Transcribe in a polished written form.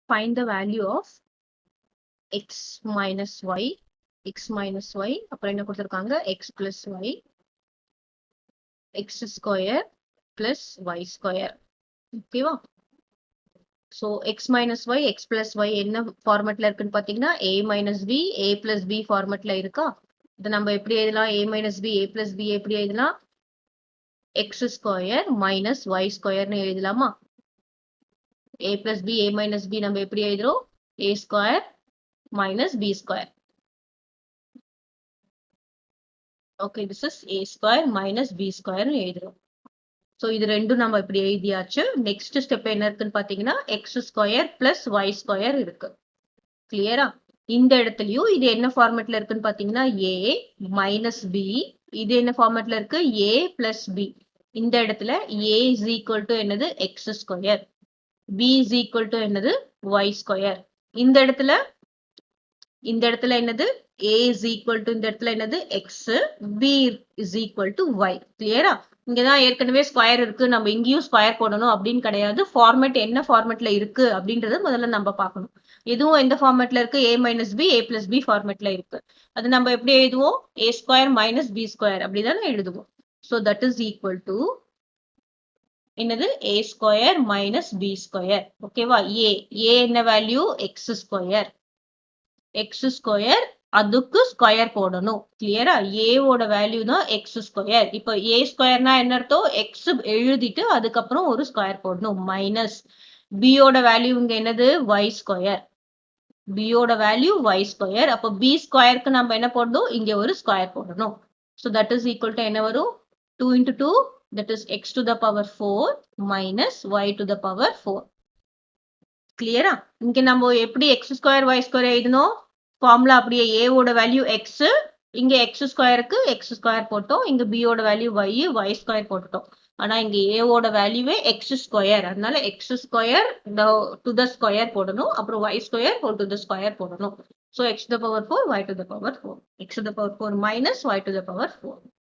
find the value of x minus y, அப்புறம் என்ன கொடுத்திருக்காங்க x plus y, x square plus y square. ஓகேவா? so x minus y, x plus y என்ன ஃபார்மட்ல இருக்குன்னு பாத்தீங்கன்னா a minus b, a plus b ஃபார்மட்ல இருக்கா? இதை நம்ம எப்படி எழுதலாம்? a minus b, a plus b எப்படி எழுதலாம்? x square minus y square னு எழுதலாமா? a plus b, a minus b நம்ம எப்படி எழுதுறோம்? a square minus b square. Okay, this is a square minus b square னு எழுதுறோம். So இது ரெண்டும் நம்ம இப்படி எழுதியாச்சு. நெக்ஸ்ட் ஸ்டெப் என்ன இருக்குன்னு பாத்தீங்கன்னா x square plus y square இருக்கு. கிளியரா? இந்த இடத்துலயும் இது என்ன ஃபார்மட்ல இருக்குன்னு பாத்தீங்கன்னா a minus b, இது என்ன ஃபார்மட்ல இருக்கு? a plus b. இந்த இடத்துல a is equal to என்னது? x square. b is equal to என்னது? y square. இந்த இடத்துல என்னது? a is equal to இந்த இடத்துல என்னது? x, b is equal to y. கிளியரா? இங்கதான் ஏற்கனவே ஸ்கொயர் இருக்கு, நம்ம இங்கேயும் ஸ்கொயர் போடணும் அப்படின்னு கிடையாது. ஃபார்மேட் என்ன ஃபார்மேட்ல இருக்கு அப்படின்றத முதல்ல நம்ம பார்க்கணும். எதுவும் எந்த ஃபார்மேட்ல இருக்கு? a minus b, a plus b ஃபார்மேட்ல இருக்கு. அது நம்ம எப்படி எழுதுவோம்? a square minus b square அப்படிதானே எழுதுவோம். so that is equal to என்னது? a square minus b square. ஓகேவா? a என்ன value? x square. x square அதுக்கு ஸ்கொயர் போடணும். கிளியரா? a ஓட வேல்யூ தான் x ஸ்கொயர். இப்போ a ஸ்கொயர்னா என்ன அர்த்தம்? x எழுதிட்டு அதுக்கப்புறம் ஒரு ஸ்கொயர் போடணும். மைனஸ் b ஓட வேல்யூ இங்க என்னது? y square. b ஓட வேல்யூ y ஸ்கொயர். அப்போ b ஸ்கொயருக்கு நம்ம என்ன போடணும்? இங்க ஒரு ஸ்கொயர் போடணும். so that is equal to என்ன வரும்? 2 into 2, that is x to the power 4 minus y to the power 4. கிளியரா? இங்க நம்ம எப்படி x ஸ்கொயர் y ஸ்கொயர் எழுதணும்? ஃபார்முலா அப்படியே a ஓட வேல்யூ x, இங்க x ஸ்கொயருக்கு x ஸ்கொயர் போட்டோம், இங்க b ஓட வேல்யூ y ஸ்கொயர் போட்டுட்டோம். ஆனா இங்க a ஓட வேல்யூவே x ஸ்கொயர், அதனால x square to the square போடணும், அப்புறம் y square whole to the square போடணும். so x to the power 4, y to the power 4, x to the power 4 minus y to the power 4.